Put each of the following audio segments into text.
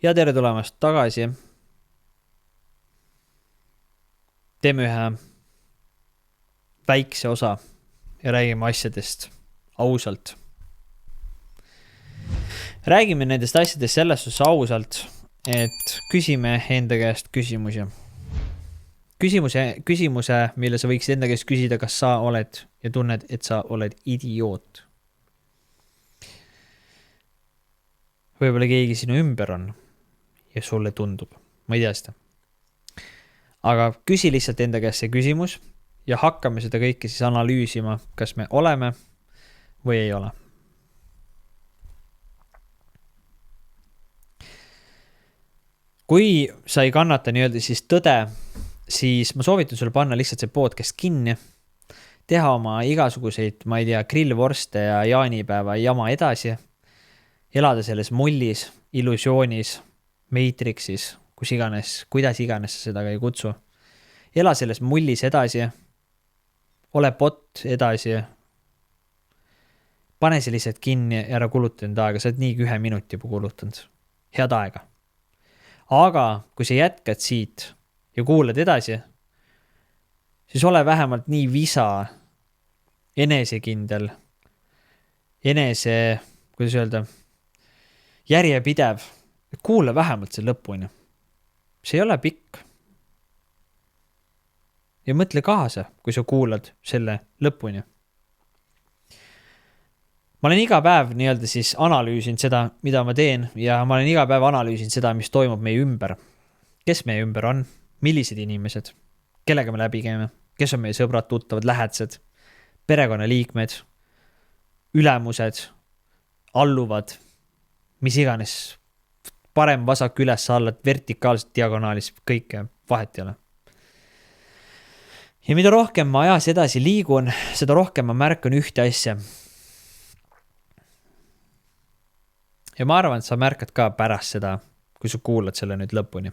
Ja tere tulemast tagasi. Teeme ühe väikse osa ja räägime asjadest ausalt. Räägime nendest asjadest selles suhtes ausalt, et küsime enda käest küsimusi. Küsimuse, mille sa võiksid enda käest küsida, kas sa oled ja tunned, et sa oled idioot. Võib-olla keegi sinu ümber on ja sulle tundub. Ma ei tea seda. Aga küsi lihtsalt enda käest see küsimus ja hakkame seda kõike siis analüüsima, kas me oleme või ei ole. Kui sa ei kannata nii-öelda siis tõde, siis ma soovitan sulle panna lihtsalt see podcast kinni, teha oma igasuguseid, ma ei tea, grillvorste ja jaanipäeva jama edasi, elada selles mullis, illusioonis, Matrixis, kuidas iganes sa seda ka ei kutsu. Ela selles mullis edasi, ole bot edasi, pane see lihtsalt kinni ja ära kuluta enda aega, sa oled niigi 1 minuti juba kulutanud. Head aega. Aga kui sa jätkad siit ja kuulad edasi, siis ole vähemalt nii visa, enesekindel, kuidas öelda, järjepidev, kuula vähemalt see lõpuni. See ei ole pikk. Ja mõtle kaasa, kui sa kuulad selle lõpuni. Ma olen iga päev nii-öelda siis analüüsinud seda, mida ma teen, ja ma olen iga päev analüüsinud seda, mis toimub meie ümber. Kes meie ümber on, millised inimesed, kellega me läbi käime, kes on meie sõbrad, tuttavad, lähedased, perekonnaliikmed, ülemused, alluvad, mis iganes, parem, vasak, üles, alla, vertikaalselt, diagonaalis, kõike, vahet ei ole. Ja mida rohkem ma ajas edasi liigun, seda rohkem ma märkan ühte asja. Ja ma arvan, et sa märkad ka pärast seda, kui sa kuulad selle nüüd lõpuni.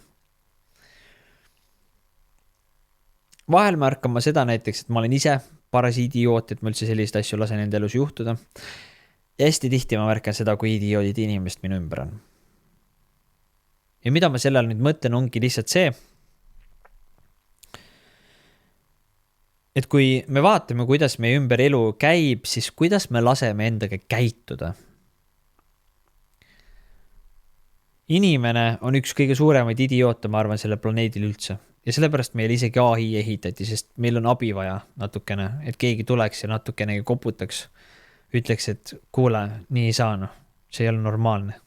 Vahel märkan ma seda näiteks, et ma olen ise paras idioot, et ma üldse sellist asju lasen enda elus juhtuda. Ja hästi tihti ma märkan seda, kui idioodid inimest minu ümber on. Ja mida ma sellel nüüd mõtlen, ongi lihtsalt see, et kui me vaatame, kuidas meie ümber elu käib, siis kuidas me laseme endaga käituda. Inimene on üks kõige suuremaid idioote, ma arvan, selle planeedil üldse. Ja sellepärast meil isegi AI ehitati, sest meil on abi vaja natukene, et keegi tuleks ja natukene koputaks, ütleks, et kuule, nii ei saa, see ei ole normaalne.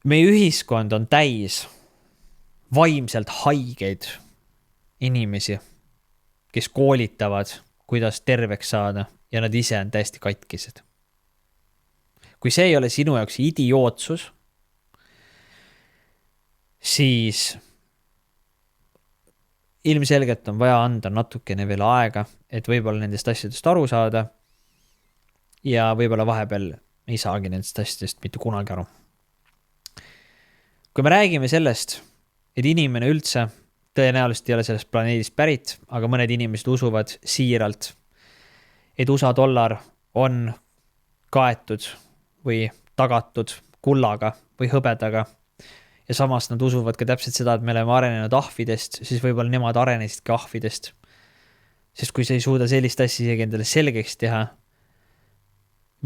Meie ühiskond on täis vaimselt haigeid inimesi, kes koolitavad, kuidas terveks saada, ja nad ise on täiesti katkised. Kui see ei ole sinu jaoks idiootsus, siis ilmselgelt on vaja anda natukene veel aega, et võib-olla nendest asjadest aru saada, ja võib-olla vahepeal ei saagi nendest asjadest mitte kunagi aru. Kui me räägime sellest, et inimene üldse tõenäoliselt ei ole sellest planeedist pärit, aga mõned inimesed usuvad siiralt, et USA dollar on kaetud või tagatud kullaga või hõbedaga. Ja samas nad usuvad ka täpselt seda, et me oleme arenenud ahvidest, siis võib-olla nemad arenesidki ahvidest. Sest kui sa ei suuda sellist asja isegi endale selgeks teha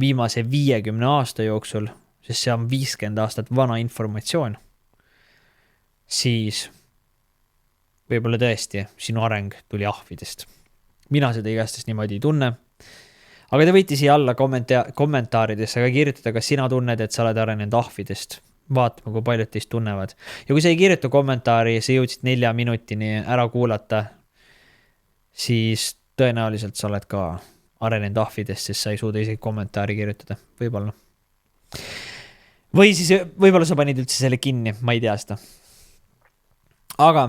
viimase 50 aasta jooksul, sest see on 50 aastat vana informatsioon, siis võib-olla tõesti sinu areng tuli ahvidest. Mina seda igastest niimoodi ei tunne. Aga te võite siia alla kommentaaridesse ka kirjutada, kas sina tunned, et sa oled arenenud ahvidest. Vaatame, kui paljud teist tunnevad. Ja kui sa ei kirjuta kommentaari, sa jõudsid 4 minutini ära kuulata, siis tõenäoliselt sa oled ka arenenud ahvidest, sest sa ei suuda isegi kommentaari kirjutada. Võib-olla. Või siis võib-olla sa panid üldse selle kinni, ma ei tea seda. Aga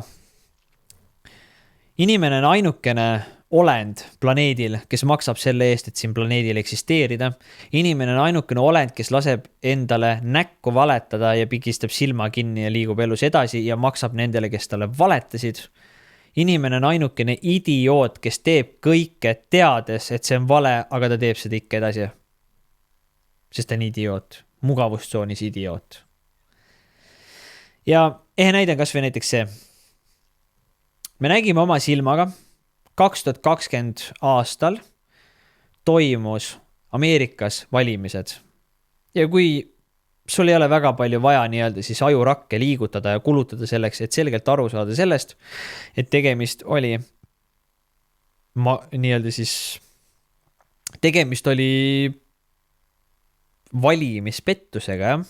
inimene on ainukene olend planeedil, kes maksab selle eest, et siin planeedil eksisteerida. Inimene on ainukene olend, kes laseb endale näkku valetada ja pigistab silma kinni ja liigub elus edasi ja maksab nendele, kes talle valetasid. Inimene on ainukene idioot, kes teeb kõike teades, et see on vale, aga ta teeb seda ikka edasi. Sest ta on idioot. mugavustsoonis idioot. Ja ehe näide on kas või näiteks see. Me nägime oma silmaga 2020 aastal toimus Ameerikas valimised. Ja kui sul ei ole väga palju vaja nii-öelda siis ajurakke liigutada ja kulutada selleks, et selgelt aru saada sellest, et tegemist oli valimispettusega, jah.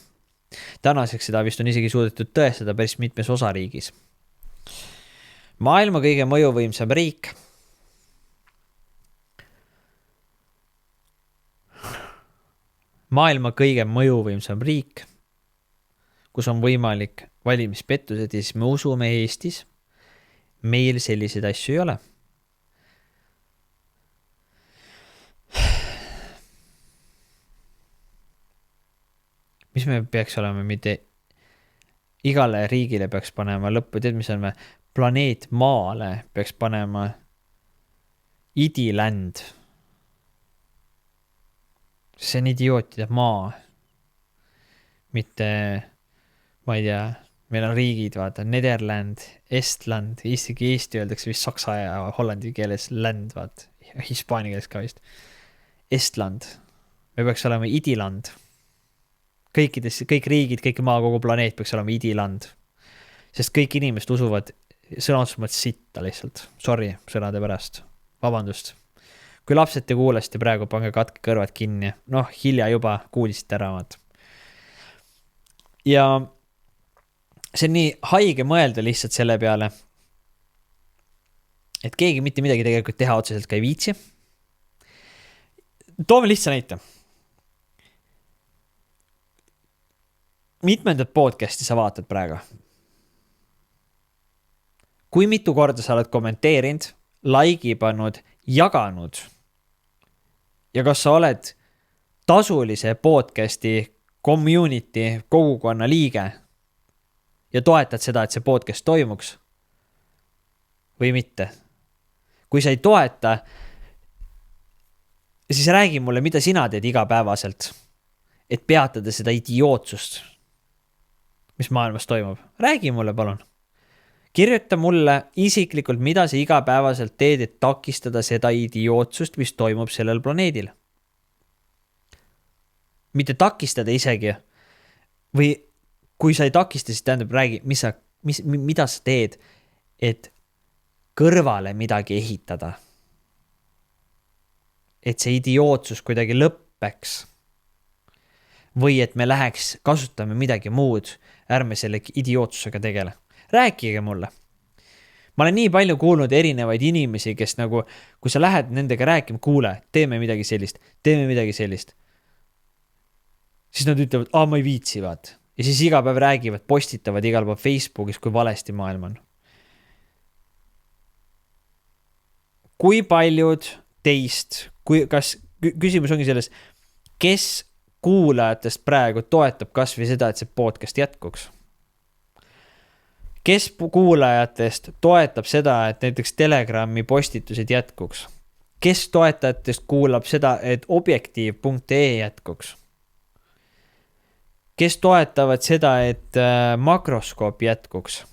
Tänaseks seda vist on isegi suudetud tõestada päris mitmes osariigis. Maailma kõige mõjuvõimsam riik. Maailma kõige mõjuvõimsam riik, kus on võimalik valimispettused ja siis me usume Eestis, meil selliseid asju ei ole. Mis me peaks olema, mitte igale riigile peaks panema lõppu, tead, mis on me? Planeet Maale peaks panema Idiland. See on idiootide maa. Mitte, ma ei tea, meil on riigid, vaata, Nederland, Estland, isegi Eesti öeldakse vist saksa ja hollandi keeles land, vaata, hispaania keeles ka vist. Estland. Me peaks olema Idiland. Kõik riigid, kõik maa, kogu planeet peaks olema Idiland. Sest kõik inimesed usuvad sõnaotsumat sitta lihtsalt. Sorry sõnade pärast. Vabandust. Kui lapsed te kuulasite praegu, pange katke kõrvad kinni. Noh, hilja juba kuulisite ära. Ja see on nii haige mõelda lihtsalt selle peale, et keegi mitte midagi tegelikult teha otseselt ka ei viitsi. Toome lihtsa näite. Mitmendat podcasti sa vaatad praegu? Kui mitu korda sa oled kommenteerinud, laigi pannud, jaganud ja kas sa oled tasulise podcasti community kogukonna liige ja toetad seda, et see podcast toimuks või mitte? Kui sa ei toeta, siis räägi mulle, mida sina teed igapäevaselt, et peatada seda idiootsust, mis maailmas toimub. Räägi mulle, palun. Kirjuta mulle isiklikult, mida sa igapäevaselt teed, et takistada seda idiootsust, mis toimub sellel planeedil. Mitte takistada isegi. Või kui sa ei takista, siis tähendab, räägi, mida sa teed, et kõrvale midagi ehitada. Et see idiootsus kuidagi lõppeks. Või et me läheks, kasutame midagi muud, ärme selle idiootsusega tegele. Rääkige mulle. Ma olen nii palju kuulnud erinevaid inimesi, kes nagu, kui sa lähed nendega rääkima, kuule, teeme midagi sellist. Siis nad ütlevad, ma ei viitsi, vaat. Ja siis iga päev räägivad, postitavad igal pool Facebookis, kui valesti maailm on. Kui paljud teist, küsimus ongi selles, kes kuulajatest praegu toetab kas või seda, et see podcast jätkuks? Kes kuulajatest toetab seda, et näiteks Telegrami postitused jätkuks? Kes toetajatest kuulab seda, et objektiiv.ee jätkuks? Kes toetavad seda, et makroskoop jätkuks?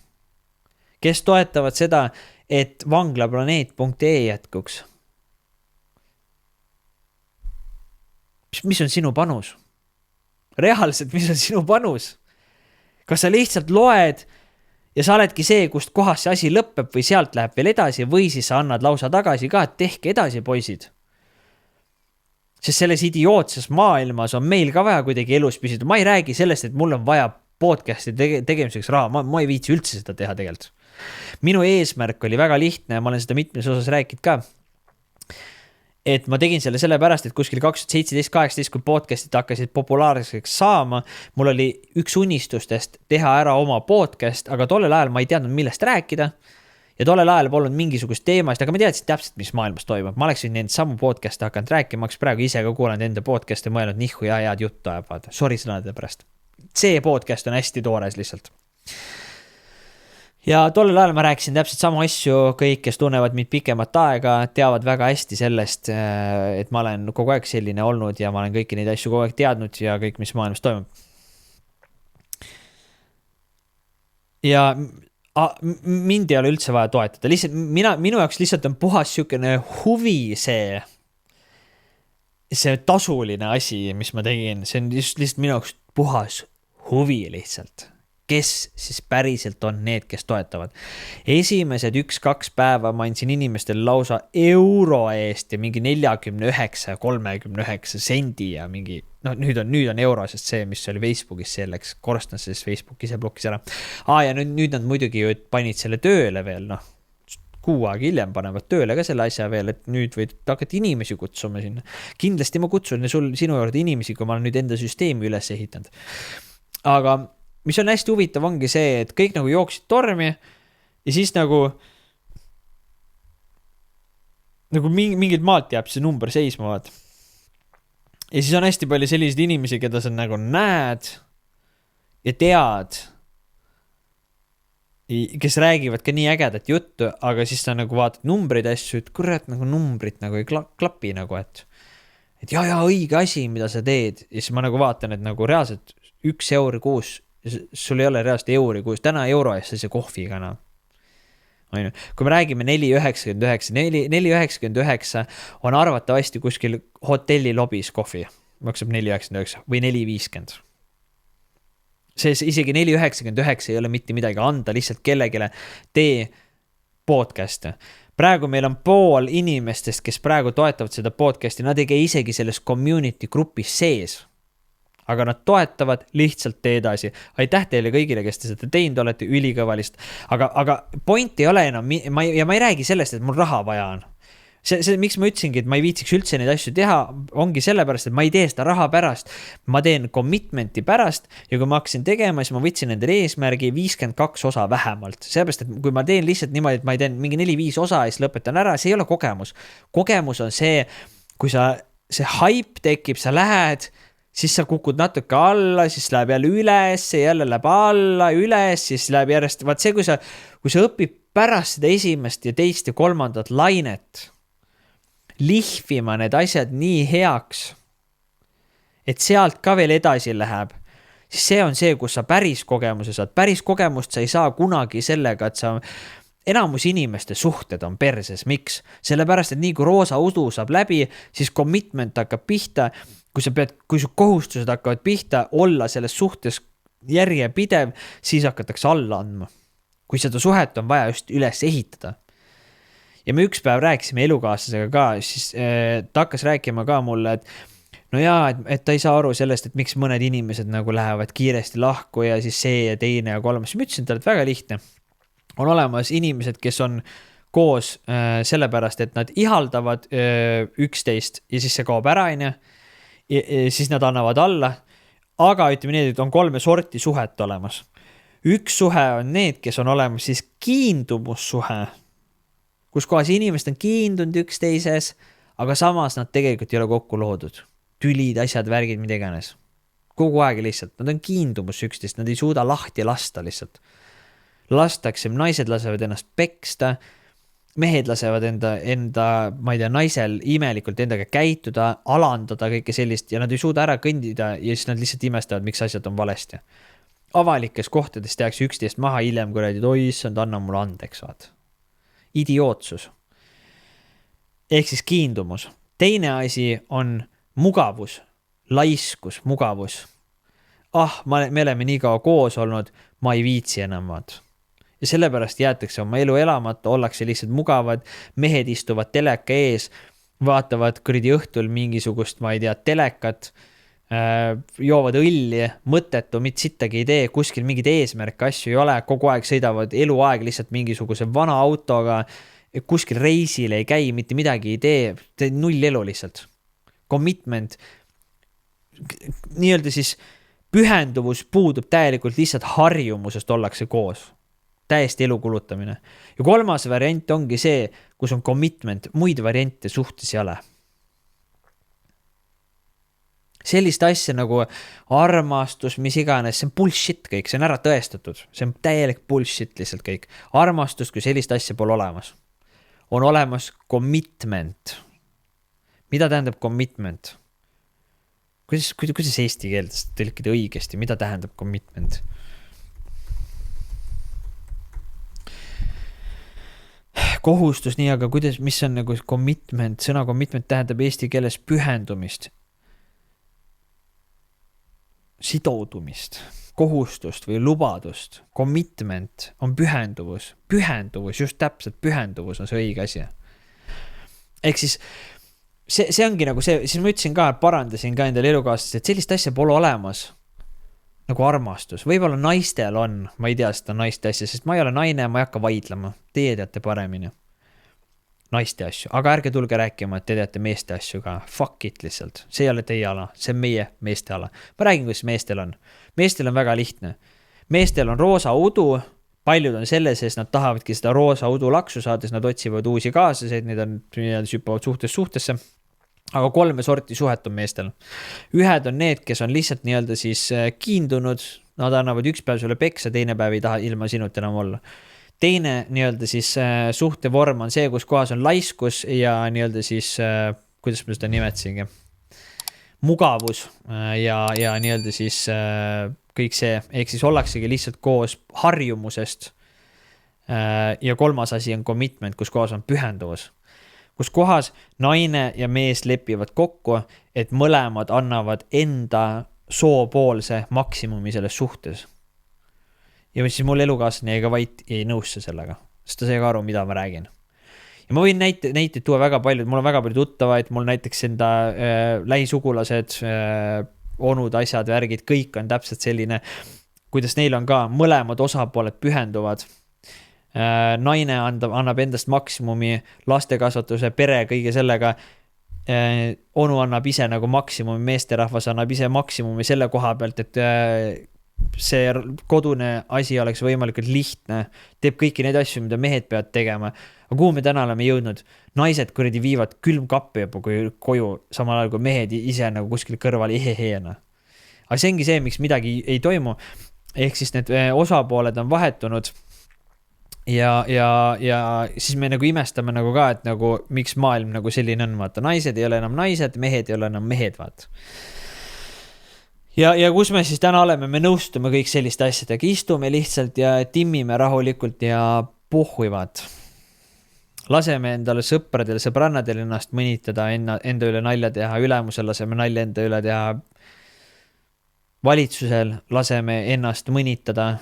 Kes toetavad seda, et vanglaplaneet.ee jätkuks? Mis on sinu panus? Reaalselt, mis on sinu panus? Kas sa lihtsalt loed ja sa oledki see, kust kohast see asi lõpeb või sealt läheb veel edasi või siis sa annad lausa tagasi ka, et tehke edasi, poisid. Sest selles idiootses maailmas on meil ka vaja kuidagi elus püsida. Ma ei räägi sellest, et mul on vaja podcasti tegemiseks raha. Ma ei viitsi üldse seda teha tegelikult. Minu eesmärk oli väga lihtne ja ma olen seda mitmes osas rääkinud ka. Et ma tegin selle sellepärast, et kuskil 2017-18, kui podcastid hakkasid populaarseks saama, mul oli üks unistustest teha ära oma podcast, aga tollel ajal ma ei teadnud, millest rääkida. Ja tollel ajal polnud mingisugust teemast, aga ma teadsin täpselt, mis maailmas toimub. Ma oleksin neid samu podcast'e hakanud rääkima, ma praegu ise ka kuulanud enda podcast'e ja mõelnud nihku ja head juttu ajab, vaata. Sorry sõnade pärast. See podcast on hästi toores lihtsalt. ja tollel ajal ma rääkisin täpselt sama asju, kõik, kes tunnevad mind pikemat aega, teavad väga hästi sellest, et ma olen kogu aeg selline olnud ja ma olen kõiki neid asju kogu aeg teadnud ja kõik, mis maailmas toimub. Ja mind ei ole üldse vaja toetada, lihtsalt minu jaoks lihtsalt on puhas siukene huvi see tasuline asi, mis ma tegin, see on lihtsalt minu jaoks puhas huvi lihtsalt. Kes siis päriselt on need, kes toetavad. Esimesed 1-2 päeva ma andsin inimestel lausa euro eest ja mingi 49 ja 39 sendi ja mingi, no nüüd on euro, sest see, mis oli Facebookis, see läks korstas, siis Facebook ise blokkis ära. Ja nüüd nad muidugi ju panid selle tööle veel, noh, kuu aega hiljem panevad tööle ka selle asja veel, et nüüd võid hakata inimesi kutsuma sinna. Kindlasti ma kutsun sinu juurde inimesi, kui ma olen nüüd enda süsteemi üles ehitanud. Aga mis on hästi huvitav ongi see, et kõik nagu jooksid tormi ja siis nagu mingid maalt jääb see number seisma, vaat. Ja siis on hästi palju selliseid inimesi, keda sa nagu näed ja tead, kes räägivad ka nii ägedat juttu, aga siis sa nagu vaatad numbrid asju, et kurat, nagu numbrid nagu ei klapi nagu, et ja õige asi, mida sa teed. Ja siis ma nagu vaatan, et nagu reaalselt 1 euro kuus, sul ei ole reaalselt euri kuus, täna euro eest see kohviga enam. Kui me räägime 4,99 on arvatavasti kuskil hotelli lobis kohvi, maksab 4,99 või 4,50. See isegi 4,99 ei ole mitte midagi anda lihtsalt kellegile tee podcast'e. Praegu meil on pool inimestest, kes praegu toetavad seda podcast'i, nad ei käi isegi selles community grupis sees. Aga nad toetavad lihtsalt tee edasi. Aitäh teile kõigile, kes te seda teinud olete, ülikõvalist. Aga point ei ole enam, ja ma ei räägi sellest, et mul raha vaja on. See, miks ma ütlesingi, et ma ei viitsiks üldse neid asju teha, ongi sellepärast, et ma ei tee seda raha pärast. Ma teen commitmenti pärast ja kui ma hakkasin tegema, siis ma võtsin endale eesmärgi 52 osa vähemalt. Sellepärast, et kui ma teen lihtsalt niimoodi, et ma ei teen mingi 4-5 osa ja siis lõpetan ära, see ei ole kogemus. Kogemus on see, kui see hype tekib, sa lähed, siis sa kukud natuke alla, siis läheb jälle üles, jälle läheb alla, üles, siis läheb järjest, vaat see, kui sa õpid pärast seda esimest ja teist ja kolmandat lainet, lihvima need asjad nii heaks, et sealt ka veel edasi läheb, siis see on see, kus sa päris kogemuse saad. Päris kogemust sa ei saa kunagi sellega, et sa enamus inimeste suhted on perses. Miks? Sellepärast, et nii kui roosa udu saab läbi, siis commitment hakkab pihta. Kui su kohustused hakkavad pihta, olla selles suhtes järjepidev, siis hakatakse alla andma. Kui seda suhet on vaja just üles ehitada. Ja me üks päev rääkisime elukaaslasega ka, siis ta hakkas rääkima ka mulle, et ta ei saa aru sellest, et miks mõned inimesed nagu lähevad kiiresti lahku ja siis see ja teine ja kolmas. Ma ütlesin talle, et väga lihtne. On olemas inimesed, kes on koos sellepärast, et nad ihaldavad üksteist ja siis see kaob ära, siis nad annavad alla, aga ütleme nii, et on 3 sorti suhet olemas. Üks suhe on need, kes on olemas siis kiindumussuhe, kus kohas inimesed on kiindunud üksteises, aga samas nad tegelikult ei ole kokku loodud. Tülid, asjad, värgid, mida iganes. Kogu aeg lihtsalt, nad on kiindumus üksteist, nad ei suuda lahti lasta lihtsalt. Lastakse, naised lasevad ennast peksta, mehed lasevad enda, ma ei tea, naisel imelikult endaga käituda, alandada kõike sellist ja nad ei suuda ära kõndida ja siis nad lihtsalt imestavad, miks asjad on valesti. Avalikes kohtades tehakse üksteist maha hiljem, kui räädid, oi, issand, anna mulle andeks, vaat. Idiootsus. Ehk siis kiindumus. Teine asi on mugavus, laiskus, mugavus. Me oleme nii kaua koos olnud, ma ei viitsi enam, vaat. Ja sellepärast jäetakse oma elu elamata, ollakse lihtsalt mugavad, mehed istuvad teleka ees, vaatavad kuridi õhtul mingisugust, ma ei tea, telekat, joovad õlli, mõttetu, mitte sittagi ei tee, kuskil mingid eesmärk asju ei ole, kogu aeg sõidavad eluaeg lihtsalt mingisuguse vana autoga, kuskil reisil ei käi, mitte midagi ei tee, null elu lihtsalt. Commitment, nii-öelda siis pühenduvus puudub täielikult, lihtsalt harjumusest ollakse koos. Täiesti elu kulutamine. Ja 3. variant ongi see, kus on commitment, muid variante suhtes ei ole. sellist asja nagu armastus, mis iganes, see on bullshit kõik, see on ära tõestatud, see on täielik bullshit lihtsalt kõik. Armastus, kui sellist asja pole olemas. On olemas commitment. Mida tähendab commitment? Kuidas eesti keeles tõlkida õigesti, mida tähendab commitment? Kohustus, nii, aga mis on nagu commitment? Sõna commitment tähendab eesti keeles pühendumist, sidoodumist, kohustust või lubadust. Commitment on pühenduvus. Pühenduvus, just täpselt pühenduvus on see õige asi. Ehk siis see ongi nagu see, siis ma ütlesin ka, parandasin ka endale elukaaslased, et sellist asja pole olemas nagu armastus. Võib-olla naistel on, ma ei tea seda naiste asja, sest ma ei ole naine, ma ei hakka vaidlema. Teie teate paremini naiste asju, aga ärge tulge rääkima, et te teate meeste asju ka. Fuck it lihtsalt. See ei ole teie ala, see on meie meeste ala. Ma räägin, kuidas meestel on. Meestel on väga lihtne. Meestel on roosa udu, paljud on selles, sest nad tahavadki seda roosa udu laksu saades, nad otsivad uusi kaaslaseid, need on süppavad suhtesse. Aga 3 sorti suhet on meestel. Ühed on need, kes on lihtsalt nii-öelda siis kiindunud, nad annavad üks päev sulle peksa, teine päev ei taha ilma sinut enam olla. Teine nii-öelda siis suhtevorm on see, kus kohas on laiskus ja nii-öelda siis, kuidas ma seda nimetasingi, mugavus ja nii-öelda siis kõik see, ehk siis ollaksegi lihtsalt koos harjumusest. Ja 3. asi on commitment, kus kohas on pühenduvus. Kus kohas naine ja mees lepivad kokku, et mõlemad annavad enda soopoolse maksimumi selles suhtes. Ja siis mul elukaaslane ega vait ei nõusse sellega, sest ta sai ka aru, mida ma räägin. Ja ma võin näiteid tuua väga palju, mul on väga palju tuttavaid, mul näiteks enda lähisugulased, onud, asjad, värgid, kõik on täpselt selline, kuidas neil on ka mõlemad osapooled pühenduvad. Naine annab endast maksimumi, lastekasvatuse, pere, kõige sellega. Onu annab ise nagu maksimumi, meesterahvas annab ise maksimumi selle koha pealt, et see kodune asi oleks võimalikult lihtne, teeb kõiki neid asju, mida mehed peavad tegema. Aga kuhu me täna oleme jõudnud? Naised kuradi viivad külmkappi juba koju, samal ajal kui mehed ise nagu kuskil kõrval eheheena. Aga see ongi see, miks midagi ei toimu. Ehk siis need osapooled on vahetunud ja siis me nagu imestame nagu ka, et nagu miks maailm nagu selline on, vaata, naised ei ole enam naised, mehed ei ole enam mehed, vaata. Ja kus me siis täna oleme, me nõustume kõik selliste asjadega, istume lihtsalt ja timmime rahulikult ja puhvivad. Laseme endale sõpradele, sõbrannadele ennast mõnitada, enda üle nalja teha, ülemusel laseme nalja enda üle teha, valitsusel laseme ennast mõnitada,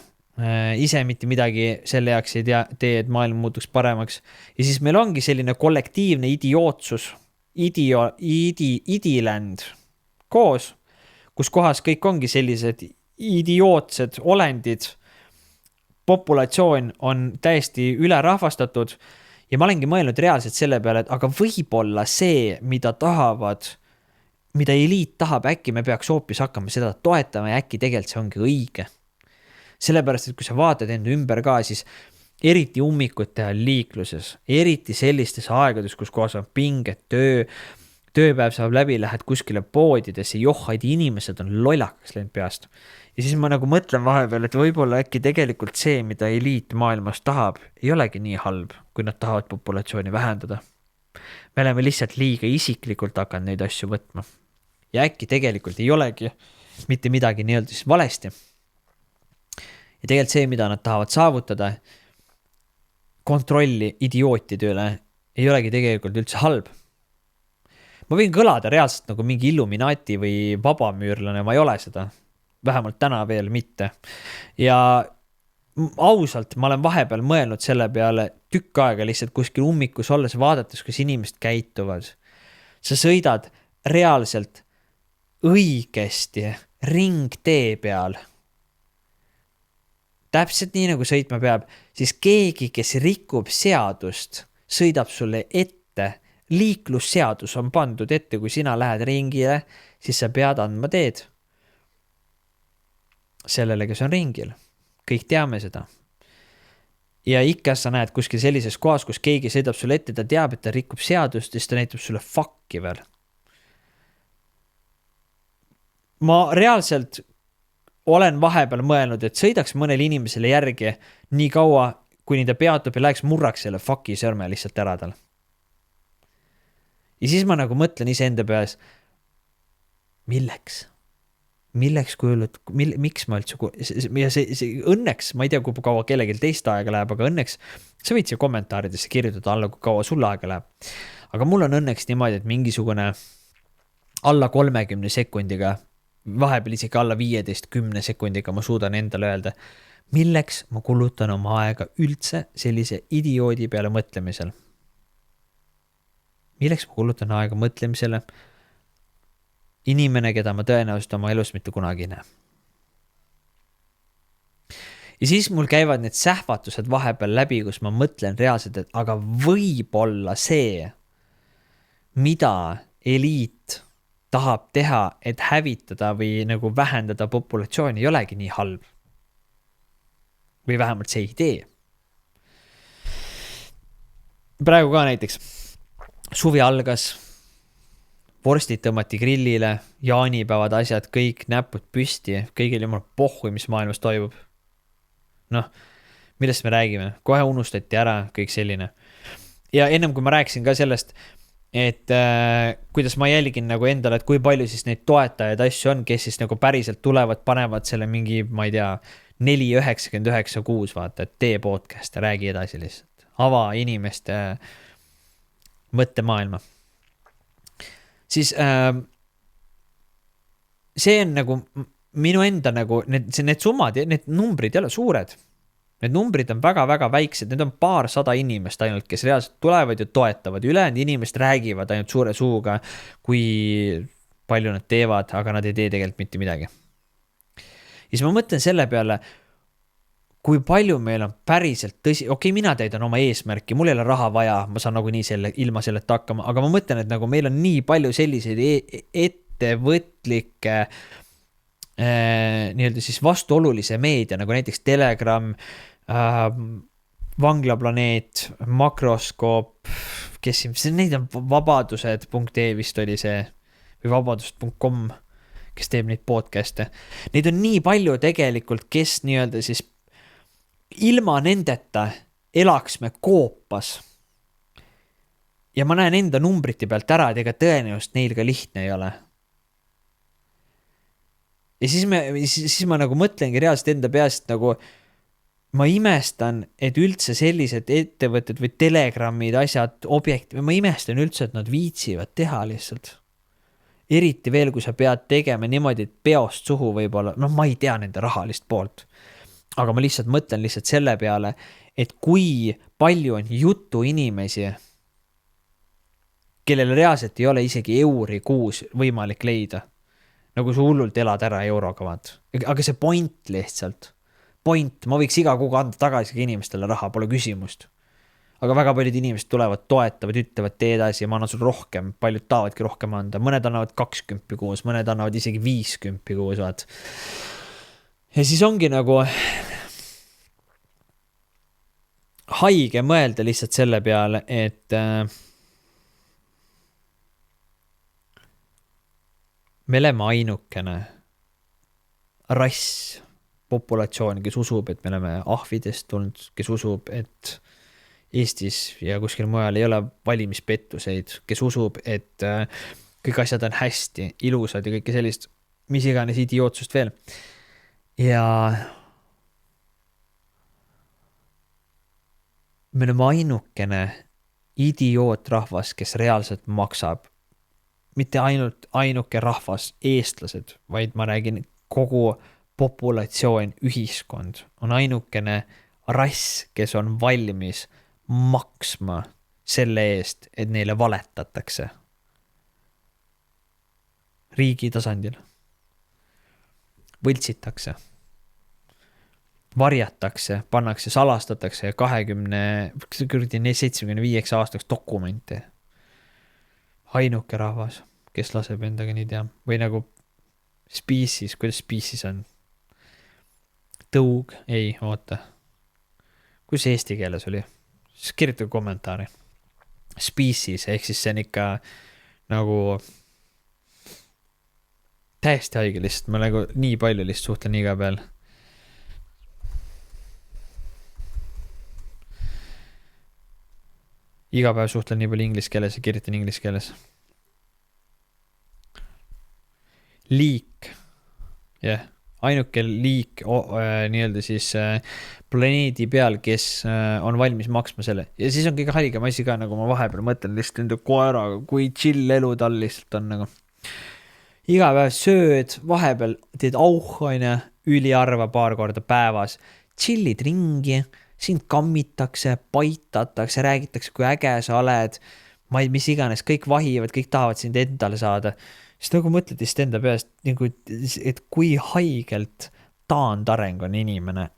ise mitte midagi selle jaoks ei tee, et maailm muutuks paremaks. Ja siis meil ongi selline kollektiivne idiootsus, idiland koos, kus kohas kõik ongi sellised idiootsed olendid, populatsioon on täiesti ülerahvastatud ja ma olengi mõelnud reaalselt selle peale, et aga võib-olla see, mida tahavad, mida eliit tahab, äkki me peaks hoopis hakkama seda toetama ja äkki tegelikult see ongi õige. Sellepärast, et kui sa vaatad enda ümber ka, siis eriti ummikut teha liikluses, eriti sellistes aegades, kus kohas on pinget, tööpäev saab läbi, lähed kuskile poodidesse, johaid inimesed on lollakas läinud peast. Ja siis ma nagu mõtlen vahepeal, et võib-olla äkki tegelikult see, mida eliit maailmas tahab, ei olegi nii halb, kui nad tahavad populatsiooni vähendada. Me oleme lihtsalt liiga isiklikult hakanud neid asju võtma. Ja äkki tegelikult ei olegi mitte midagi nii-öelda siis valesti. Ja tegelikult see, mida nad tahavad saavutada, kontrolli idiootide üle, ei olegi tegelikult üldse halb. Ma võin kõlada reaalselt nagu mingi illuminaati või vabamüürlane, ma ei ole seda. Vähemalt täna veel mitte. Ja ausalt, ma olen vahepeal mõelnud selle peale tükk aega lihtsalt kuskil ummikus olles vaadates, kus inimesed käituvad. Sa sõidad reaalselt õigesti ringtee peal. Täpselt nii nagu sõitma peab, siis keegi, kes rikub seadust, sõidab sulle ette. Liiklusseadus on pandud ette, kui sina lähed ringile, siis sa pead andma teed sellele, kes on ringil. Kõik teame seda. Ja ikka sa näed kuskil sellises kohas, kus keegi sõidab sulle ette, ta teab, et ta rikub seadust, siis ta näitab sulle fuck'i veel. ma reaalselt olen vahepeal mõelnud, et sõidaks mõnele inimesele järgi nii kaua, kuni ta peatub ja läheks murraks selle fuck'i sõrme lihtsalt ära tal. Ja siis ma nagu mõtlen iseenda peas, milleks? Milleks kujulud, miks ma üldse, ja see õnneks, ma ei tea, kui kaua kellelgi teist aega läheb, aga õnneks sa võid siia kommentaaridesse kirjutada alla, kui kaua sulle aega läheb. Aga mul on õnneks niimoodi, et mingisugune alla 30 sekundiga, vahepeal isegi alla 15-10 sekundiga ma suudan endale öelda, milleks ma kulutan oma aega üldse sellise idioodi peale mõtlemisel. Milleks ma kulutan aega mõtlemisele? Inimene, keda ma tõenäoliselt oma elus mitte kunagi näe. Ja siis mul käivad need sähvatused vahepeal läbi, kus ma mõtlen reaalselt, et aga võib-olla see, mida eliit tahab teha, et hävitada või nagu vähendada populatsiooni, ei olegi nii halb. Või vähemalt see idee. Praegu ka näiteks suvi algas, vorstid tõmmati grillile, jaanipäevad asjad, kõik näpud püsti, kõigil jumal pohhui, mis maailmas toimub. Noh, millest me räägime? Kohe unustati ära kõik selline. Ja ennem kui ma rääkisin ka sellest, et kuidas ma jälgin nagu endale, et kui palju siis neid toetajaid asju on, kes siis nagu päriselt tulevad, panevad selle mingi, ma ei tea, 4,99,6 vaata, et tee podcast ja räägi edasi lihtsalt. Ava inimeste mõttemaailma. Siis see on nagu minu enda nagu, need summad, need numbrid ei ole suured. Need numbrid on väga-väga väiksed, need on paarsada inimest ainult, kes reaalselt tulevad ja toetavad. Ülejäänud inimest räägivad ainult suure suuga, kui palju nad teevad, aga nad ei tee tegelikult mitte midagi. Ja siis ma mõtlen selle peale, kui palju meil on päriselt tõsi, okei, mina täidan oma eesmärki, mul ei ole raha vaja, ma saan nagu nii ilma selleta hakkama, aga ma mõtlen, et nagu meil on nii palju selliseid ettevõtlikke nii-öelda siis vastuolulise meedia, nagu näiteks Telegram, Vanglaplaneet, Makroskoop, kes siin, neid on vabadused.ee vist oli see, või vabadust.com, kes teeb neid podcast'e. Neid on nii palju tegelikult, kes nii-öelda siis ilma nendeta elaks me koopas. Ja ma näen enda numbrite pealt ära, et ega tõenäoliselt neil ka lihtne ei ole. Ja siis ma nagu mõtlengi reaalselt enda peast nagu ma imestan, et üldse sellised ettevõtted või telegramid, asjad, objekti, ma imestan üldse, et nad viitsivad teha lihtsalt. Eriti veel, kui sa pead tegema niimoodi, et peost suhu võib-olla, ma ei tea nende rahalist poolt. Aga ma lihtsalt mõtlen lihtsalt selle peale, et kui palju on jutu inimesi, kellel reaalselt ei ole isegi euri kuus võimalik leida. Nagu sa hullult elad ära euroga vaat. Aga see point lihtsalt. Point, ma võiks iga kuu anda tagasi inimestele raha, pole küsimust. Aga väga paljud inimesed tulevad, toetavad, ütlevad tee edasi ja ma annan sul rohkem, paljud tahavadki rohkem anda. Mõned annavad 20 kuus, mõned annavad isegi 50 kuus, vaat. Ja siis ongi nagu haige mõelda lihtsalt selle peale, et me oleme ainukene rass, populatsioon, kes usub, et me oleme ahvidest tulnud, kes usub, et Eestis ja kuskil mujal ei ole valimispettuseid, kes usub, et kõik asjad on hästi, ilusad ja kõike sellist, mis iganes idiootsust veel. Ja me oleme ainukene idiootrahvas, kes reaalselt maksab. Mitte ainult ainuke rahvas, eestlased, vaid ma räägin kogu populatsioon, ühiskond on ainukene rass, kes on valmis maksma selle eest, et neile valetatakse riigi tasandil. Võltsitakse, varjatakse, pannakse, salastatakse 75 aastaks dokumente. Ainuke rahvas, kes laseb endaga nii tea. Või nagu species, kuidas species on? Tõug, ei, oota. Kus eesti keeles oli? Siis kirjutage kommentaari. Species, ehk siis see on ikka nagu täiesti haige lihtsalt, ma nagu nii palju lihtsalt suhtlen iga peal. Iga päev suhtlen nii palju inglise keeles ja kirjutan inglise keeles. Liik, jah, ainuke liik nii-öelda siis planeedi peal, kes on valmis maksma selle. Ja siis on kõige haigem asi ka, nagu ma vahepeal mõtlen lihtsalt enda koeraga, kui chill elu tal lihtsalt on nagu. Iga päev sööd, vahepeal teed auhaine, üliarva paar korda päevas, chillid ringi, sind kammitakse, paitatakse, räägitakse, kui äge sa oled, mis iganes, kõik vahivad, kõik tahavad sind endale saada. Siis nagu mõtled vist enda peast, nagu, et kui haigelt taandareng on inimene.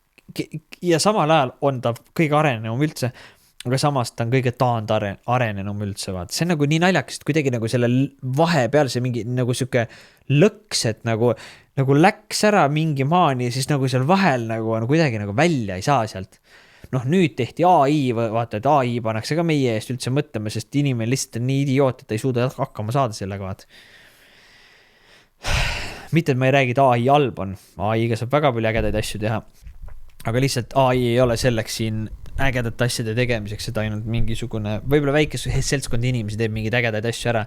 Ja samal ajal on ta kõige arenenum üldse, aga samas ta on kõige taandarenenum üldse. Vaat. See on nagu nii naljakas, et kuidagi nagu selle vahepeal see mingi nagu siuke lõks, et nagu läks ära mingi maani ja siis nagu seal vahel nagu on kuidagi nagu välja ei saa sealt. Noh, nüüd tehti AI, vaata, et AI pannakse ka meie eest üldse mõtlema, sest inimene lihtsalt on nii idioot, et ta ei suuda hakkama saada sellega, vaat. Mitte, et ma ei räägi, et AI halb on. AI-ga saab väga palju ägedaid asju teha. Aga lihtsalt AI ei ole selleks siin ägedate asjade tegemiseks, seda ainult mingisugune, võib-olla väikes seltskond inimesi teeb mingeid ägedaid asju ära,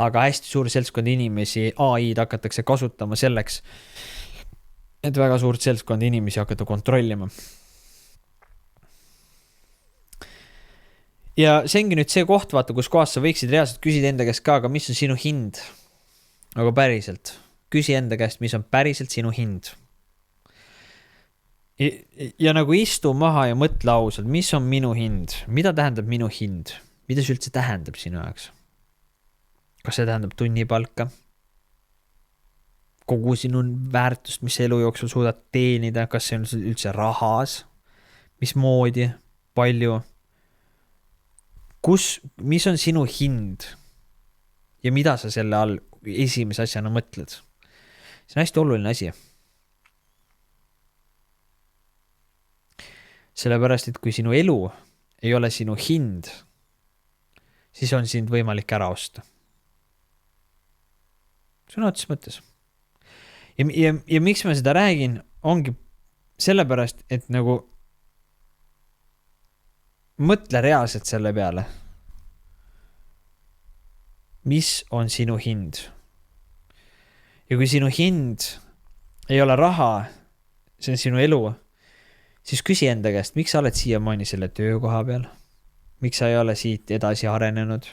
aga hästi suur seltskond inimesi AI-d hakatakse kasutama selleks, et väga suurt seltskond inimesi hakata kontrollima. Ja see ongi nüüd see koht, vaata, kus kohas sa võiksid reaalselt küsida enda käest ka, aga mis on sinu hind? Aga päriselt. Küsi enda käest, mis on päriselt sinu hind. Ja nagu istu maha ja mõtle ausalt, mis on minu hind? Mida tähendab minu hind? Mida see üldse tähendab sinu jaoks? Kas see tähendab tunnipalka? Kogu sinu väärtust, mis elu jooksul suudad teenida? Kas see on üldse rahas? Mismoodi? Palju? Mis on sinu hind? Ja mida sa selle all esimese asjana mõtled? See on hästi oluline asi. Sellepärast, et kui sinu elu ei ole sinu hind, siis on sind võimalik ära osta. Sõna otses mõttes. Ja miks ma seda räägin, ongi sellepärast, et nagu mõtle reaalselt selle peale. Mis on sinu hind? Ja kui sinu hind ei ole raha, see on sinu elu, siis küsi enda käest, miks sa oled siiamaani selle töökoha peal? Miks sa ei ole siit edasi arenenud?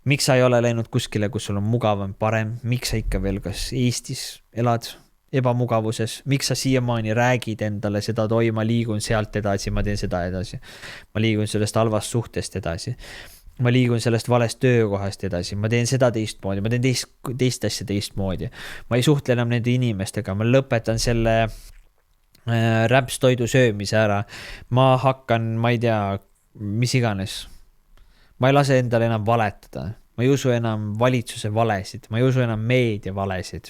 Miks sa ei ole läinud kuskile, kus sul on mugavam, parem? Miks sa ikka veel kas Eestis elad ebamugavuses? Miks sa siiamaani räägid endale seda ma liigun sealt edasi, ma teen seda edasi. Ma liigun sellest halvast suhtest edasi. Ma liigun sellest valest töökohast edasi. Ma teen seda teistmoodi, ma teen teist asja teistmoodi. Ma ei suhtle enam nende inimestega, ma lõpetan selle räpstoidu söömise ära. Ma hakkan, ma ei tea, mis iganes. Ma ei lase endale enam valetada. Ma ei usu enam valitsuse valesid. Ma ei usu enam meedia valesid.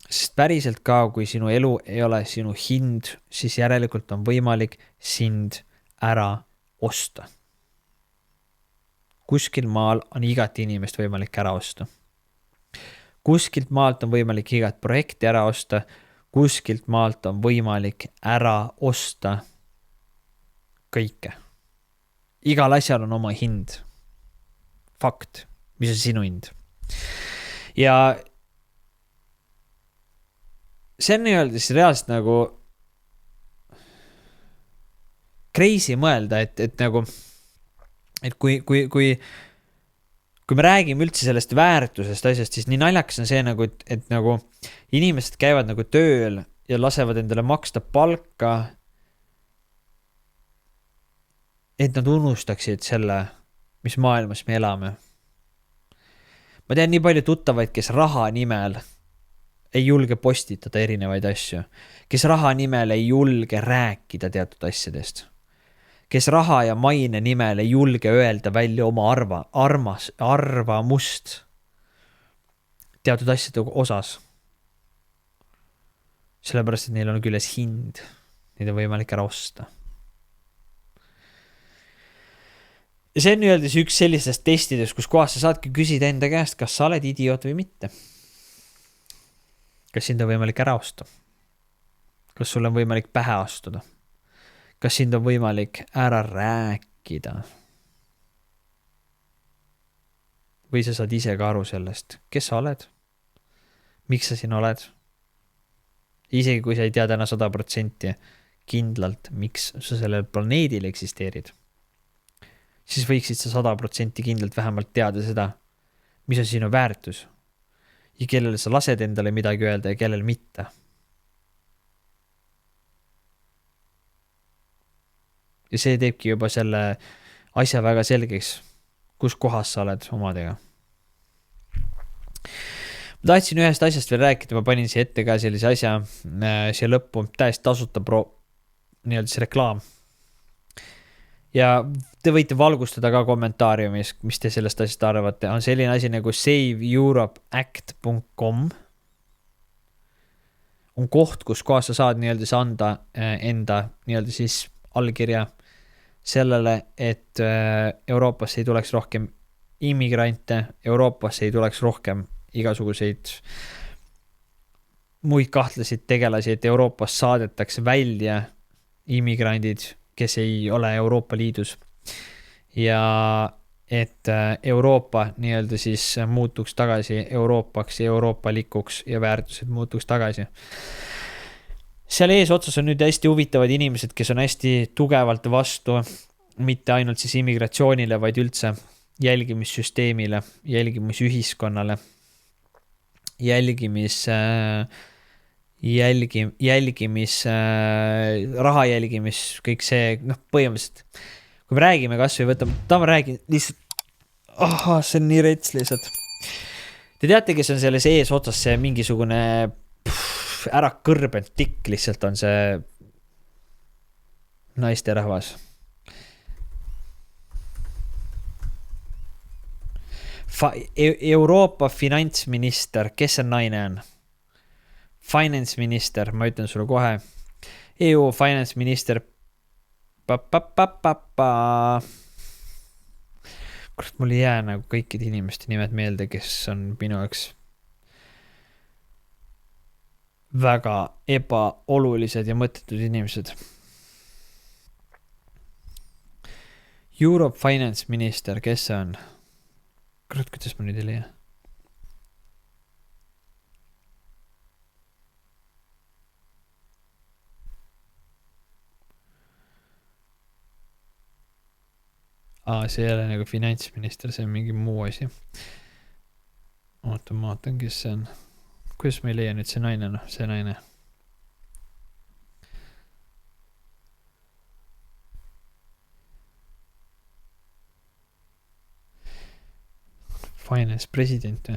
Sest päriselt ka, kui sinu elu ei ole sinu hind, siis järelikult on võimalik sind ära osta. Kuskil maal on igat inimest võimalik ära osta. Kuskilt maalt on võimalik igat projekti ära osta. Kuskilt maalt on võimalik ära osta kõike. Igal asjal on oma hind. Fakt, mis on sinu hind. Ja see on nii-öelda siis reaalselt nagu crazy mõelda, et nagu, et kui me räägime üldse sellest väärtusest asjast, siis nii naljakas on see nagu, et nagu inimesed käivad nagu tööl ja lasevad endale maksta palka, et nad unustaksid selle, mis maailmas me elame. Ma tean nii palju tuttavaid, kes raha nimel ei julge postitada erinevaid asju, kes raha nimel ei julge rääkida teatud asjadest, kes raha ja maine nimel ei julge öelda välja oma arvamust teatud asjade osas. Sellepärast, et neil on küljes hind, neid on võimalik ära osta. Ja see on nii-öelda üks sellistest testidest, kus kohas sa saadki küsida enda käest, kas sa oled idioot või mitte. Kas sind on võimalik ära osta? Kas sul on võimalik pähe astuda? Kas sind on võimalik ära rääkida? Või sa saad ise ka aru sellest, kes sa oled? Miks sa siin oled? Isegi kui sa ei tea täna 100% kindlalt, miks sa sellel planeedil eksisteerid, siis võiksid sa 100% kindlalt vähemalt teada seda, mis on sinu väärtus ja kellele sa lased endale midagi öelda ja kellel mitte. Ja see teebki juba selle asja väga selgeks, kus kohas sa oled omadega. Ma tahtsin ühest asjast veel rääkida, ma panin siia ette ka sellise asja, siia lõppu, täiesti tasuta nii-öelda see reklaam. Ja te võite valgustada ka kommentaariumis, mis te sellest asjast arvate. On selline asi nagu saveeuropeact.com. On koht, kus kohas sa saad nii-öelda anda enda nii-öelda siis allkirja sellele, et Euroopasse ei tuleks rohkem immigrante, Euroopasse ei tuleks rohkem igasuguseid muid kahtlasid tegelasi, et Euroopas saadetakse välja immigrandid, kes ei ole Euroopa Liidus ja et Euroopa nii-öelda siis muutuks tagasi Euroopaks ja euroopalikuks ja väärtused muutuks tagasi. Seal ees otsas on nüüd hästi huvitavad inimesed, kes on hästi tugevalt vastu mitte ainult siis immigratsioonile, vaid üldse jälgimissüsteemile, jälgimisühiskonnale, raha jälgimis, kõik see, põhimõtteliselt, kui me räägime kas või ma räägin lihtsalt, see on nii rets lihtsalt. Te teate, kes on selles ees otsas see mingisugune ära kõrbenud tikk, lihtsalt on see naiste rahvas. Euroopa finantsminister, kes see naine on? Finance minister, ma ütlen sulle kohe. EU finance minister. Kurat, mul ei jää nagu kõikide inimeste nimed meelde, kes on minu jaoks väga ebaolulised ja mõttetud inimesed. Europe finance minister, kes see on? Kurat, kuidas ma nüüd ei leia? See ei ole nagu finantsminister, see on mingi muu asi. Ma vaatan, kes see on. Kuidas ma ei leia nüüd see naine, see naine? Finance president.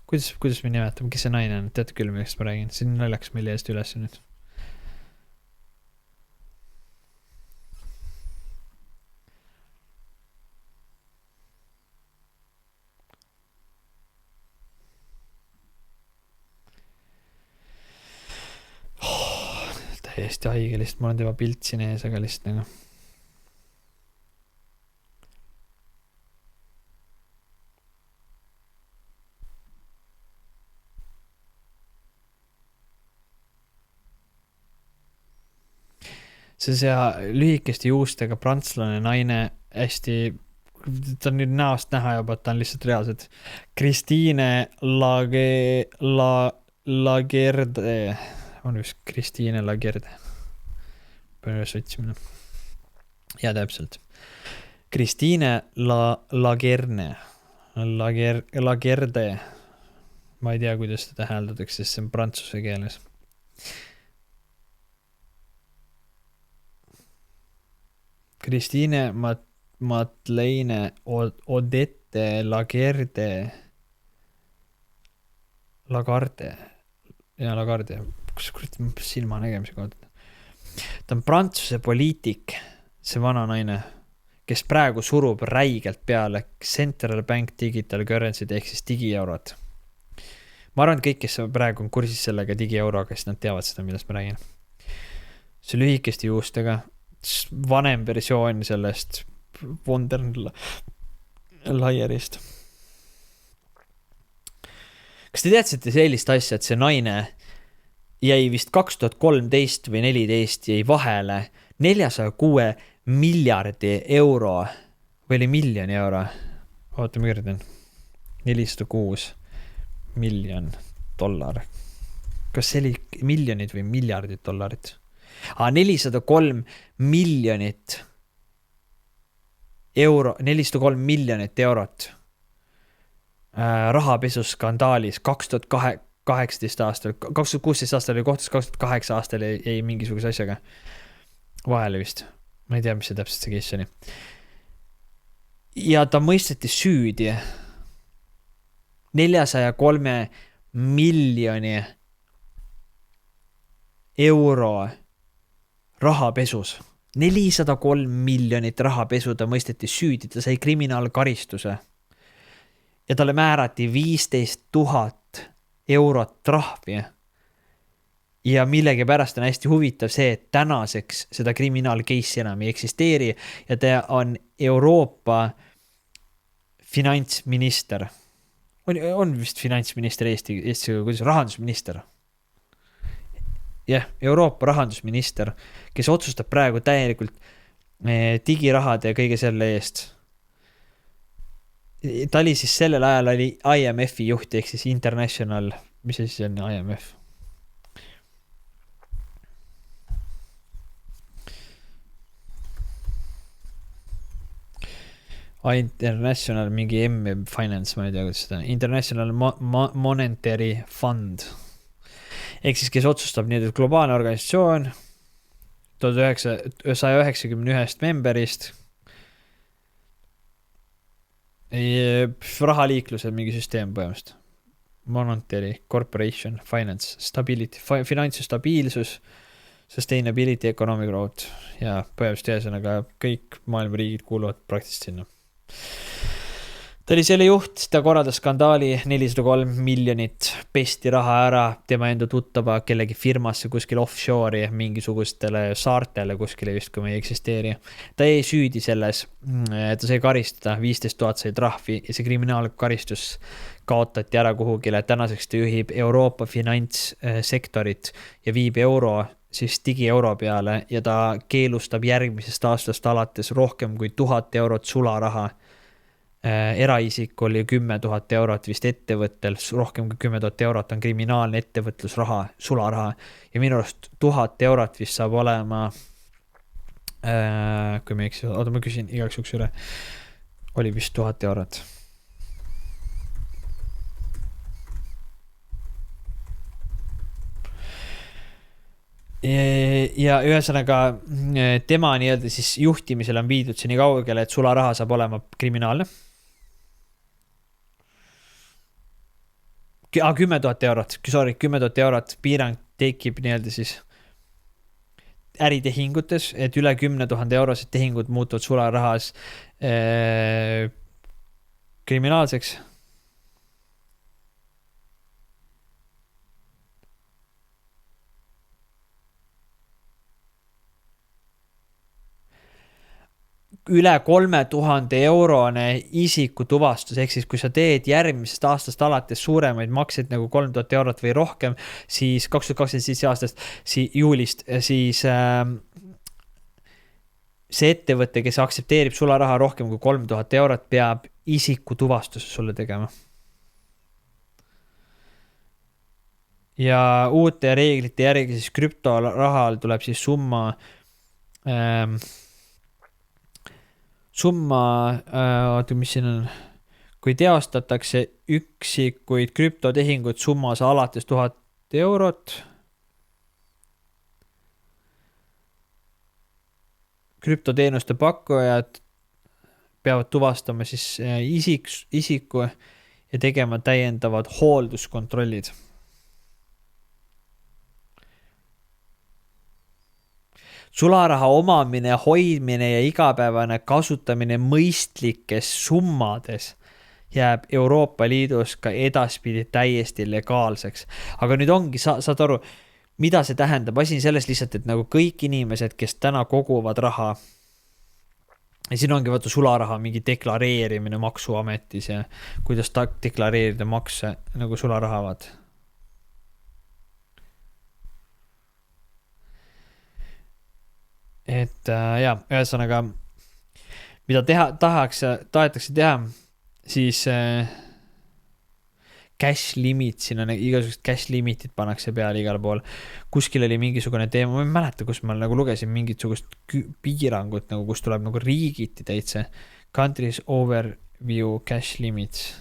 Kuidas me nimetame, kes see naine on? Teate küll, millest ma räägin. See on naljaks meil eest üles nüüd. Täiesti haige lihtsalt, ma olen tema pilt siin ees, aga lihtsalt nagu. See lühikeste juustega prantslane naine hästi, ta on nüüd näost näha juba, ta on lihtsalt reaalselt Christine Lagarde. On just Christine Lagarde. Pean üles otsimine. Ja täpselt. Christine Lagarde. Ma ei tea, kuidas seda hääldatakse, sest see on prantsuse keeles. Christine Madeleine Odette Lagarde. Ja Lagarde. Kus kurat silma nägemise kohta. Ta on prantsuse poliitik, see vana naine, kes praegu surub räigelt peale Central Bank Digital Currency ehk siis digieurot. Ma arvan, et kõik, kes praegu on kursis sellega digieuro, kes nad teavad seda, millest ma räägin. See lühikeste juustega, vanem versioon sellest von der Leyenist. Kas te teadsite sellist asja, et see naine jäi vist 2013 või 14 jäi vahele 406 miljardi euro või oli miljoni euro? Oota, ma kirjutan. 406 miljon $. Kas see oli miljonid või miljardid $? 403 miljonit euro, 403 miljonit eurot rahapesuskandaalis 2018 aastal, 2016 aastal oli kohtus, 2008 aastal jäi mingisuguse asjaga vahele vist. Ma ei tea, mis see täpselt see case oli. Ja ta mõisteti süüdi 403 miljoni euro rahapesus. 403 miljonit rahapesu ta mõisteti süüdi, ta sai kriminaalkaristuse. Ja talle määrati 15 000 eurot trahvi. Ja millegi pärast on hästi huvitav see, et tänaseks seda kriminaalkeissi enam ei eksisteeri ja ta on Euroopa finantsminister. On vist finantsminister Eesti kuidas rahandusminister. Jah, Euroopa rahandusminister, kes otsustab praegu täielikult digirahade ja kõige selle eest. Ta oli siis sellel ajal oli IMF-i juht, ehk siis International, mis see siis on IMF? International mingi Finance, ma ei tea, kuidas seda. International Monetary Fund. Ehk siis, kes otsustab nii, et globaalne organisatsioon 191 memberist rahaliiklusel mingi süsteem põhimõtteliselt. Monetary Corporation Finance Stability, finantsi stabiilsus, sustainability, economic growth ja põhimõtteliselt ühesõnaga kõik maailma riigid kuuluvad praktiliselt sinna. Ta oli selle juht, ta korraldas skandaali 403 miljonit pesti raha ära tema enda tuttava kellegi firmasse kuskil offshore'i mingisugustele saartele kuskile vist, kui me ei eksisteeri. Ta jäi süüdi selles, ta sai karistada, 15 000 sai trahvi ja see kriminaalkaristus kaotati ära kuhugile. Tänaseks ta juhib Euroopa finantssektorit ja viib euro siis digieuro peale ja ta keelustab järgmisest aastast alates rohkem kui 1000 eurot sularaha. Eraisik oli 10 000 eurot vist ettevõttel, rohkem kui 10 000 eurot on kriminaalne ettevõtlusraha, sularaha ja minu arust 1000 eurot vist saab olema kui me eks, oota ma küsin igaks juks üle, oli vist 1000 eurot. Ja ühesõnaga tema nii-öelda siis juhtimisel on viidud see nii kaugele, et sularaha saab olema kriminaalne. 10 000 eurot, 10 000 eurot piirang tekib nii-öelda siis äritehingutes, et üle 10 000 eurosed tehingud muutuvad sularahas kriminaalseks. Üle 3000 eurone isiku tuvastus, ehk siis kui sa teed järgmisest aastast alates suuremaid makseid nagu 3000 eurot või rohkem, siis 2027 aastast juulist, siis see ettevõte, kes aktsepteerib sularaha rohkem kui 3000 eurot, peab isiku tuvastuse sulle tegema. Ja uute reeglite järgi siis krüptorahal tuleb siis summa oota, mis siin on, kui teostatakse üksikuid krüptotehinguid summas alates 1000 eurot, krüptoteenuste pakkujad peavad tuvastama siis isiku ja tegema täiendavad hoolduskontrollid. Sularaha omamine, hoidmine ja igapäevane kasutamine mõistlikes summades jääb Euroopa Liidus ka edaspidi täiesti legaalseks. Aga nüüd ongi, saad aru, mida see tähendab? Asi selles lihtsalt, et nagu kõik inimesed, kes täna koguvad raha ja siin ongi vaata sularaha mingi deklareerimine maksuametis ja kuidas deklareerida makse nagu sularaha vaat. Et ja, ühesõnaga, mida tahetakse teha, siis cash limit, siin on igasugused cash limitid pannakse peale igal pool. Kuskil oli mingisugune teema, ma ei mäleta, kus ma nagu lugesin mingisugust piirangut, nagu kus tuleb nagu riigiti täitsa. Countries overview cash limits.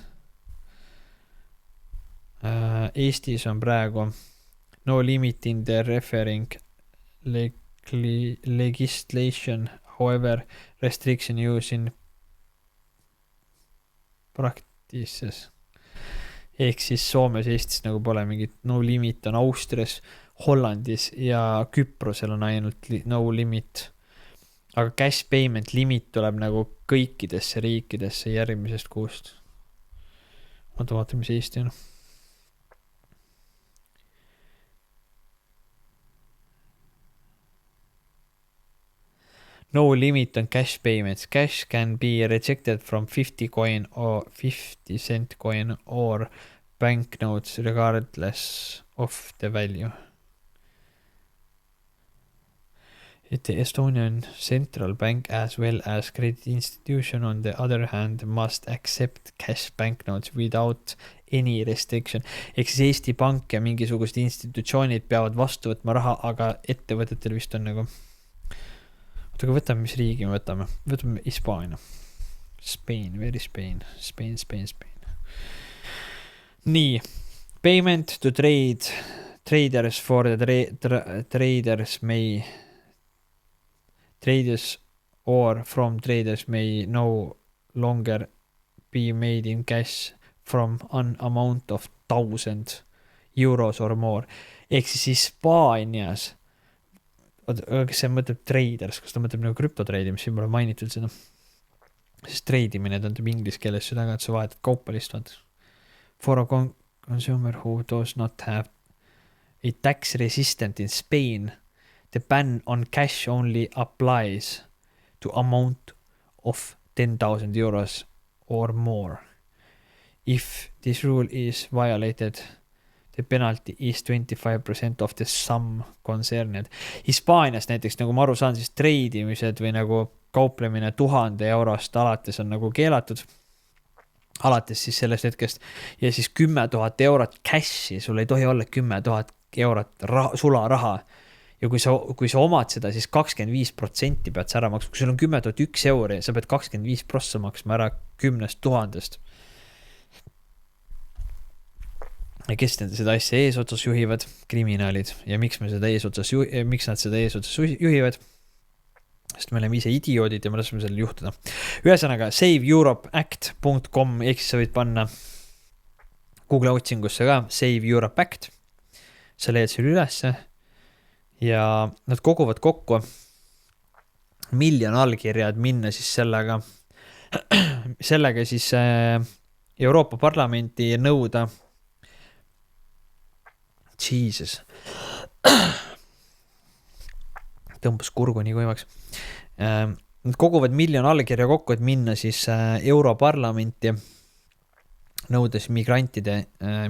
Eestis on praegu no limit in the referring legislation, however restriction use in practices. Ehk siis Soomes, Eestis nagu pole mingit no limit, on Austrias, Hollandis ja Küprosel on ainult no limit. Aga cash payment limit tuleb nagu kõikidesse riikidesse järgmisest kuust. Vaata, mis Eesti on. No limit on cash payments. Cash can be rejected from 50 coin or 50 cent coin or banknotes regardless of the value. The Estonian Central Bank as well as credit institution on the other hand must accept cash banknotes without any restriction. Ehk siis Eesti Pank ja mingisugused institutsioonid peavad vastu võtma raha, aga ettevõtetel vist on nagu... Aga võtame, mis riigi me võtame? Võtame Hispaania. Spain, very Spain. Spain. Nii. Payment to trade. Traders for the traders may... Traders or from traders may no longer be made in cash from an amount of 1,000 euros or more. Ehk siis Hispaanias... Kas see mõtleb traders, kas ta mõtleb nagu krüptotreidi, mis siin pole mainitud seda? Sest treidimine tähendab inglise keeles seda, et sa vahetad kaupa lihtsalt. For a consumer who does not have a tax resistant in Spain, the ban on cash only applies to amount of 10,000 euros or more. If this rule is violated, the penalty is 25% of the sum concerned. Hispaanias näiteks, nagu ma aru saan, siis treidimised või nagu kauplemine 1000 eurost alates on nagu keelatud. Alates siis sellest hetkest. Ja siis 10 000 eurot cashi, sul ei tohi olla 10 000 eurot sularaha. Ja kui sa omad seda, siis 25% pead sa ära maksma. Kui sul on 10 001 euri, sa pead 25% maksma ära 10 000-st. Ja kes seda asja eesotsas juhivad? Kriminaalid. Ja miks nad seda eesotsas juhivad? Sest me oleme ise idioodid ja me laseme sellel juhtuda. Ühesõnaga, saveeuropeact.com, ehk siis sa võid panna Google otsingusse ka Save Europe Act. Sa leiad selle ülesse ja nad koguvad kokku 1 miljon allkirjad minna siis sellega siis Euroopa Parlamenti nõuda. Jesus. Tõmbus kurgu nii kuivaks. Nad koguvad 1 miljon allkirja kokku, et minna siis Europarlamenti nõudes migrantide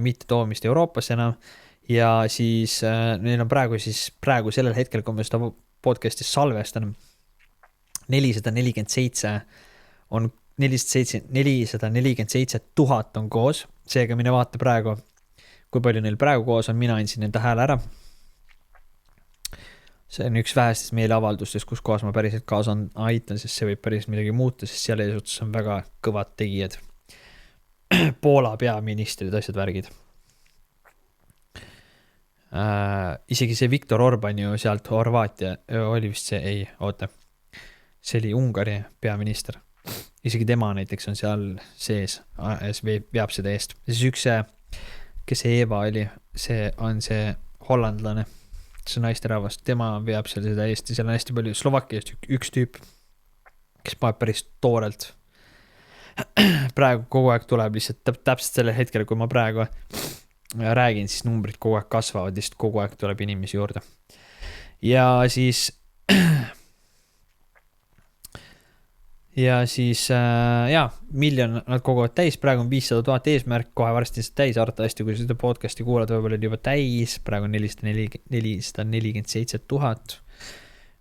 mitte toomist Euroopasse enam. Ja siis neil on praegu sellel hetkel, kui me seda podcastis salvestan, 447 000 on koos. Seega mine vaata praegu, kui palju neil praegu koos on, mina andsin enda hääle ära. See on üks vähestest meeleavaldustest, kus kohas ma päriselt kaasa aitan, sest see võib päris midagi muuta, sest seal eesotsas on väga kõvad tegijad. Poola peaministrid, asjad värgid. Isegi see Viktor Orban ju sealt Horvaatia oli vist see, see oli Ungari peaminister. Isegi tema näiteks on seal sees, veab seda eest. Siis üks kes Eva oli, see on see hollandlane, see naisterahvas, tema veab seda eest ja seal on hästi palju Slovakiast üks tüüp, kes paneb päris toorelt. Praegu kogu aeg tuleb lihtsalt täpselt sellel hetkel, kui ma praegu räägin, siis numbrid kogu aeg kasvavad, lihtsalt kogu aeg tuleb inimesi juurde. Ja siis ja siis miljon nad koguvad täis, praegu on 500 000 eesmärk, kohe varsti see täis, arvatavasti kui seda podcast'i kuulad, võib-olla on juba täis, praegu on 447 000,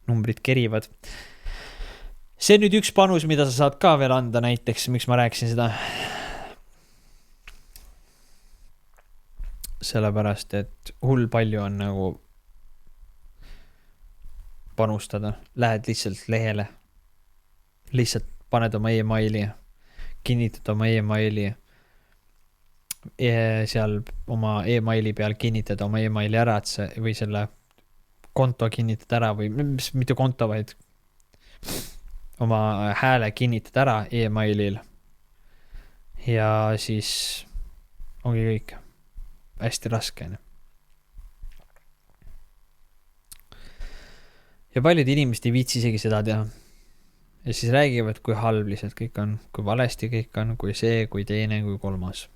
numbrid kerivad. See on nüüd üks panus, mida sa saad ka veel anda näiteks, miks ma rääkisin seda. Sellepärast, et hull palju on nagu panustada, lähed lihtsalt lehele, lihtsalt paned oma e-maili, kinnitad oma e-maili, seal oma e-maili peal kinnitad oma e-maili ära, et see, või selle konto kinnitad ära või mitte konto, vaid oma hääle kinnitad ära e-mailil ja siis ongi kõik. Hästi raske on. Ja paljud inimesed ei viitsi isegi seda teha. Ja siis räägivad, kui halb lihtsalt kõik on, kui valesti kõik on, kui see, kui teine, kui kolmas.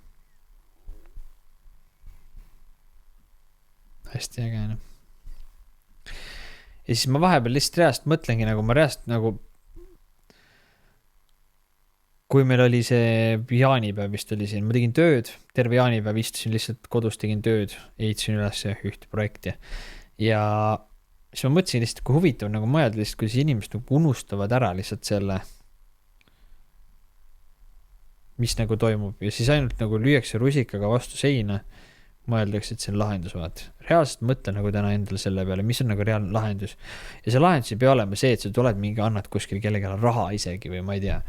Hästi äge on. Ja siis ma vahepeal lihtsalt reast mõtlengi, nagu ma reast nagu kui meil oli see jaanipäev vist oli siin, ma tegin tööd, terve jaanipäev istusin lihtsalt kodus, tegin tööd, ehitasin üles ühte projekti. Ja siis ma mõtlesin lihtsalt, kui huvitav nagu mõelda lihtsalt, kuidas inimesed nagu unustavad ära lihtsalt selle, mis nagu toimub. Ja siis ainult nagu lüüakse rusikaga vastu seina, mõeldakse, et see on lahendus, vaat. Reaalselt mõtle nagu täna endale selle peale, mis on nagu reaalne lahendus. Ja see lahendus ei pea olema see, et sa tuled mingi annad kuskil kellegele raha isegi või ma ei tea.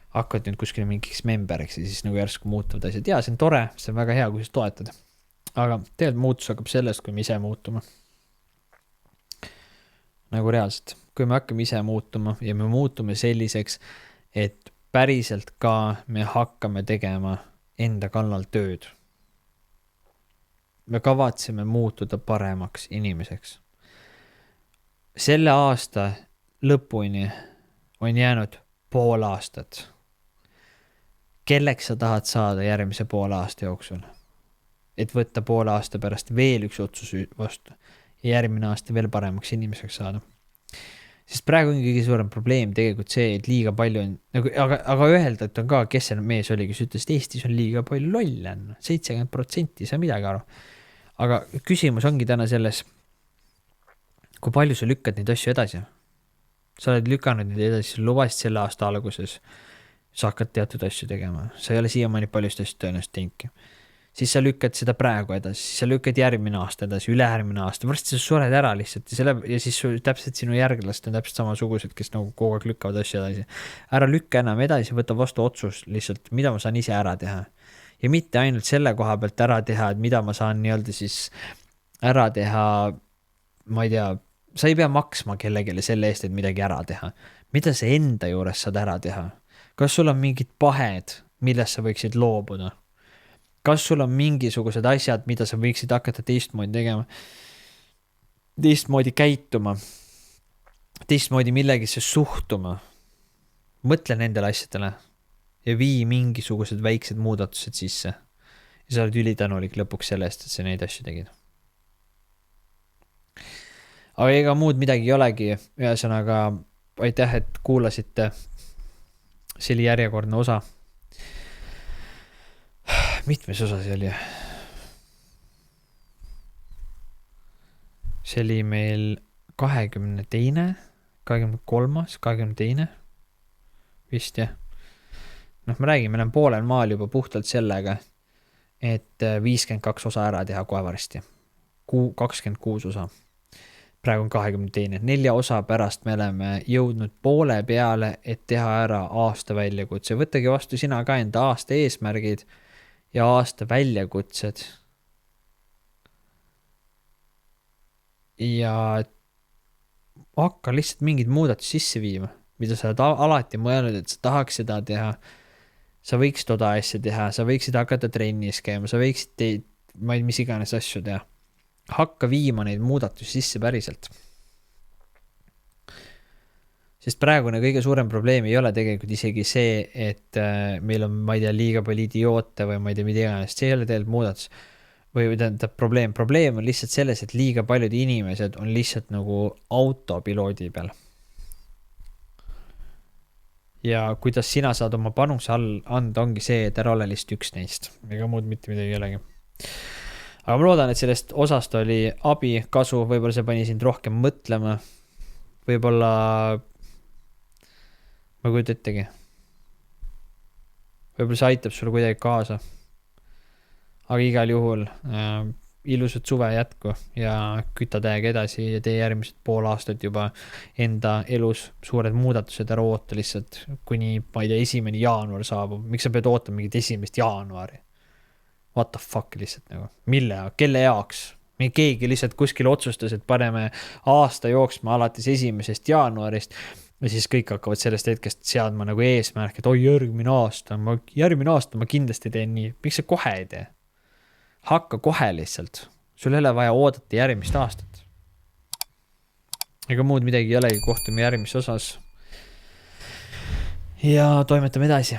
Hakkad nüüd kuskil mingiks memberiks ja siis nagu järsku muutuvad asjad. Ja see on tore, see on väga hea, kui sa toetad. Aga tegelikult muutus hakkab sellest, kui me ise muutuma. Nagu reaalselt. Kui me hakkame ise muutuma ja me muutume selliseks, et päriselt ka me hakkame tegema enda kallal tööd. Me kavatseme muutuda paremaks inimeseks. Selle aasta lõpuni on jäänud pool aastat. Kelleks sa tahad saada järgmise poole aasta jooksul? Et võtta poole aasta pärast veel üks otsus vastu ja järgmine aasta veel paremaks inimeseks saada. Sest praegu on kõige suurem probleem tegelikult see, et liiga palju on, nagu, aga öelda, et on ka, kes see mees oli, kes ütles, et Eestis on liiga palju lolle, 70%, ei saa midagi aru. Aga küsimus ongi täna selles, kui palju sa lükkad neid asju edasi. Sa oled lükanud neid edasi, sa lubasid selle aasta alguses, sa hakkad teatud asju tegema. Sa ei ole siiamaani paljust asju tõenäoliselt teinudki. Siis sa lükkad seda praegu edasi, siis sa lükkad järgmine aasta edasi, ülejärgmine aasta. Varsti sa sured ära lihtsalt ja siis täpselt sinu järglast on täpselt samasugused, kes nagu kogu aeg lükkavad asju edasi. Ära lükka enam edasi, võta vastu otsus lihtsalt, mida ma saan ise ära teha. Ja mitte ainult selle koha pealt ära teha, et mida ma saan nii-öelda siis ära teha, ma ei tea, sa ei pea maksma kellegele selle eest, et midagi ära teha. Mida sa enda juures saad ära teha? Kas sul on mingid pahed, millest sa võiksid loobuda? Kas sul on mingisugused asjad, mida sa võiksid hakata teistmoodi tegema? Teistmoodi käituma? Teistmoodi millegisse suhtuma? Mõtle nendele asjadele ja vii mingisugused väiksed muudatused sisse. Ja sa oled ülitänulik lõpuks sellest, et sa neid asju tegid. Aga ega muud midagi ei olegi. Ühesõnaga, aitäh, et kuulasite. See oli järjekordne osa. Mitmes osa see oli? See oli meil 22., 23., 22. Vist jah. Noh, me räägime, olen poolel maal juba puhtalt sellega, et 52 osa ära teha kohe varsti. 26 osa. Praegu on 22. 4 osa pärast me oleme jõudnud poole peale, et teha ära aasta väljakutse. Võttagi vastu sina ka enda aasta eesmärgid ja aasta väljakutsed. Ja hakka lihtsalt mingid muudatus sisse viima, mida sa oled alati mõelnud, et sa tahaks seda teha. Sa võiksid toda asja teha, sa võiksid hakata trennis käima, sa võiksid mis iganes asju teha. Hakka viima neid muudatusi sisse päriselt. Sest praegune kõige suurem probleem ei ole tegelikult isegi see, et meil on, ma ei tea, liiga palju idioote või ma ei tea, mida iganes. See ei ole tegelikult muudatus. Või tähendab probleem. Probleem on lihtsalt selles, et liiga paljud inimesed on lihtsalt nagu autopiloodi peal. ja kuidas sina saad oma panuse anda, ongi see, et ära ole lihtsalt üks neist. Ega muud mitte midagi ei olegi. Aga ma loodan, et sellest osast oli abi, kasu, võib-olla see pani sind rohkem mõtlema. Võib-olla ma kujuta ettegi. Võib-olla see aitab sulle kuidagi kaasa. Aga igal juhul ilusat suve jätku ja küta täiega edasi ja tee järgmised pool aastat juba enda elus suured muudatused ära oota lihtsalt, kuni, ma ei tea, 1. jaanuar saabub. Miks sa pead ootama mingit 1. jaanuari? What the fuck lihtsalt nagu? Mille, kelle jaoks? Keegi lihtsalt kuskil otsustas, et paneme aasta jooksma alates 1. jaanuarist ja siis kõik hakkavad sellest hetkest seadma nagu eesmärk, et oi, järgmine aasta ma kindlasti teen nii. Miks sa kohe ei tee? Hakka kohe lihtsalt. Sul ei ole vaja oodata järgmist aastat. Ega muud midagi ei olegi, kohtume järgmises osas. Ja toimetame edasi.